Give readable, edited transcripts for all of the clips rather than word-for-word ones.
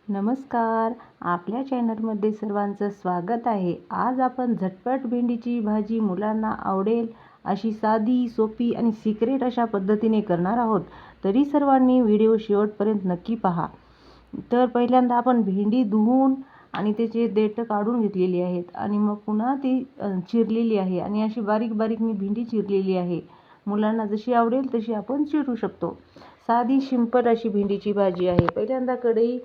नमस्कार, आपल्या चॅनलमध्ये सर्वांचं स्वागत आहे. आज आपण झटपट भेंडीची भाजी मुलांना आवडेल अशी साधी, सोपी आणि सिक्रेट अशा पद्धतीने करणार आहोत. तरी सर्वांनी व्हिडिओ शेवटपर्यंत नक्की पहा. तर पहिल्यांदा आपण भेंडी धुवून आणि त्याचे देठ काढून घेतलेली आहेत आणि मग पुन्हा ती चिरलेली आहे आणि अशी बारीक बारीक मी भेंडी चिरलेली आहे. मुलांना जशी आवडेल तशी आपण चिरू शकतो. साधी सिंपल अशी भेंडीची भाजी आहे. पहिल्यांदा कढई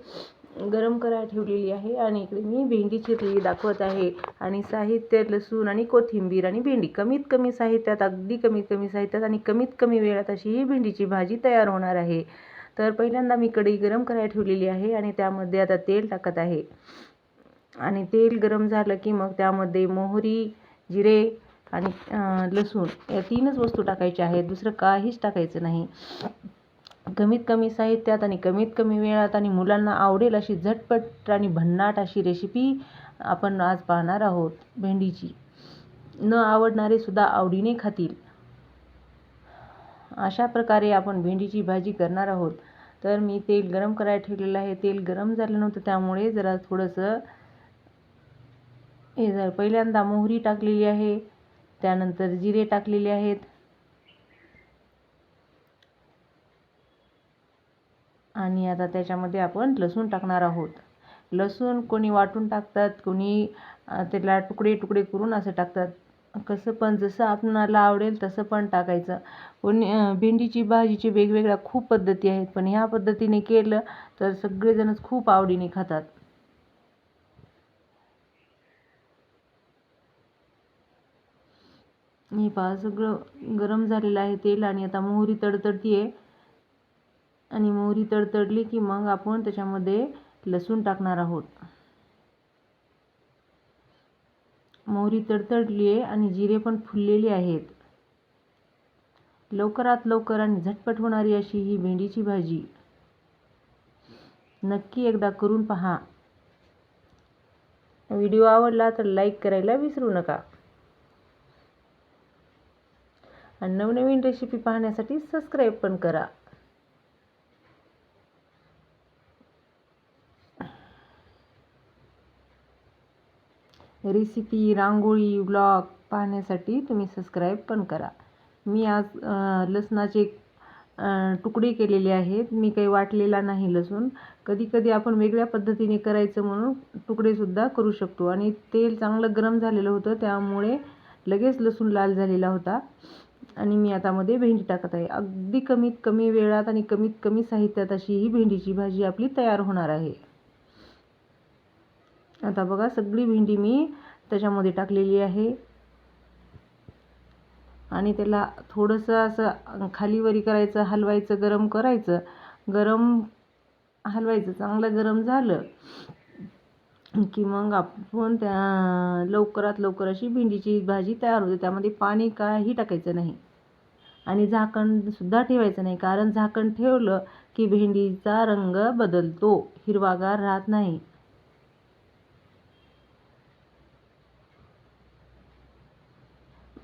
गरम करायला ठेवलेली आहे आणि इकडे मी भेंडी चिरलेली दाखवत आहे. आणि साहित्य लसूण आणि कोथिंबीर आणि भेंडी. कमीत कमी साहित्यात, अगदी कमीत कमी साहित्यात आणि कमीत कमी वेळात अशी ही भेंडीची भाजी तयार होणार आहे. तर पहिल्यांदा मी कढई गरम करायला ठेवलेली आहे आणि त्यामध्ये आता तेल टाकत आहे. आणि तेल गरम झालं की मग त्यामध्ये मोहरी, जिरे आणि लसूण या तीनच वस्तू टाकायच्या आहेत. दुसरं काहीच टाकायचं नाही. कमीत कमी साहित्यात आणि कमीत कमी वेळात आणि मुलांना आवडेल अशी झटपट आणि भन्नाट अशी रेसिपी आपण आज पाहणार आहोत. भेंडीची न आवडणारे सुद्धा आवडीने खातील अशा प्रकारे आपण भेंडीची भाजी करणार आहोत. तर मी तेल गरम करायला ठेवलेलं आहे. तेल गरम झालं नव्हतं त्यामुळे जरा थोडंसं पहिल्यांदा मोहरी टाकलेली आहे, त्यानंतर जिरे टाकलेले आहेत आणि आता त्याच्यामध्ये आपण लसूण टाकणार आहोत. लसूण कोणी वाटून टाकतात, कोणी त्याला तुकडे तुकडे करून असं टाकतात. कसं पण जसं आपणाला आवडेल तसं पण टाकायचं. कोणी भेंडीची भाजीची वेगवेगळ्या खूप पद्धती आहेत, पण ह्या पद्धतीने केलं तर सगळेजणच खूप आवडीने खातात. हे पहा, सगळं गरम झालेलं आहे तेल आणि आता मोहरी तडतडती आहे. आणि मोहरी तडतडली की मग आपण त्याच्यामध्ये लसूण टाकणार आहोत. मोहरी तडतडली आहे आणि जिरे पण फुललेले आहेत. लवकरात लवकर आणि झटपट होणारी अशी ही भेंडीची भाजी नक्की एकदा करून पहा. व्हिडिओ आवडला तर लाईक करायला विसरू नका आणि नवनवीन रेसिपी पाहण्यासाठी सबस्क्राईब पण करा. रेसिपी, रांगोळी, ब्लॉग पाहण्यासाठी तुम्ही सबस्क्राईब पण करा. मी आज लसणाचे तुकडे केलेले आहेत. मी काही वाटलेला नाही लसूण. कधी कधी आपण वेगळ्या पद्धतीने करायचं म्हणून तुकडेसुद्धा करू शकतो. आणि तेल चांगलं गरम झालेलं होतं त्यामुळे लगेच लसूण लाल झालेला होता. आणि मी आता मध्ये भेंडी टाकत आहे. अगदी कमीत कमी वेळात आणि कमीत कमी साहित्यात अशी ही भेंडीची भाजी आपली तयार होणार आहे. आता बघा, सगळी भेंडी मी त्याच्यामध्ये टाकलेली आहे आणि त्याला थोडंसं असं खालीवरी करायचं, हलवायचं, गरम करायचं. हलवायचं. चांगलं गरम झालं की मग आपण त्या लवकरात लवकर अशी भेंडीची भाजी तयार होते. त्यामध्ये पाणी काही टाकायचं नाही आणि झाकणसुद्धा ठेवायचं नाही, कारण झाकण ठेवलं की भेंडीचा रंग बदलतो, हिरवागार राहत नाही.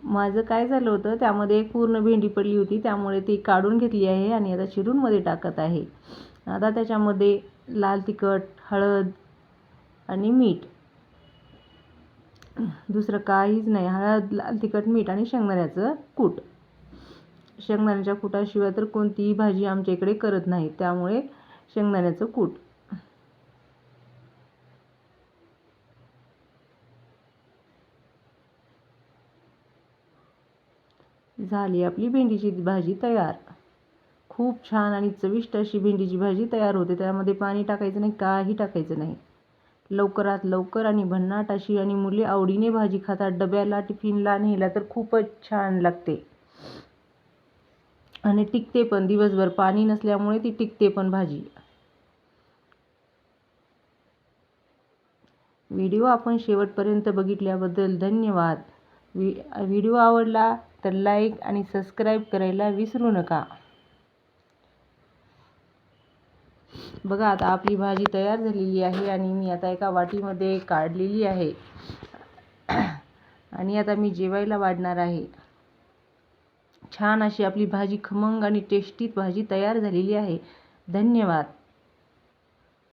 माझं काय झालं होतं, त्यामध्ये एक पूर्ण भेंडी पडली होती त्यामुळे ती काढून घेतली आहे आणि आता चिरून मध्ये टाकत आहे. आता त्याच्यामध्ये लाल तिखट, हळद आणि मीठ, दुसरं काहीच नाही. हळद, लाल तिखट, मीठ आणि शेंगदाण्याचं कूट. शेंगदाण्याच्या कुटाशिवाय तर कोणतीही भाजी आमच्या इकडे करत नाही, त्यामुळे शेंगदाण्याचं कूट. झाली आपली भेंडीची भाजी तयार. खूप छान आणि चविष्ट अशी भेंडीची भाजी तयार होते. त्यामध्ये पाणी टाकायचं नाही, काही टाकायचं नाही. लवकरात लवकर आणि भन्नाट अशी, आणि मुले आवडीने भाजी खातात. डब्याला, टिफिनला नेला तर खूपच छान लागते आणि टिकते पण. दिवसभर पाणी नसल्यामुळे ती टिकते पण भाजी. व्हिडिओ आपण शेवटपर्यंत बघितल्याबद्दल धन्यवाद. व्हिडिओ आवडला तर लाईक आणि सबस्क्राईब करायला विसरू नका. बघा, आता आपली भाजी तयार झालेली आहे आणि मी आता एका वाटीमध्ये काढलेली आहे आणि आता मी जेवायला वाढणार आहे. छान अशी आपली भाजी, खमंग आणि टेस्टी भाजी तयार झालेली आहे. धन्यवाद.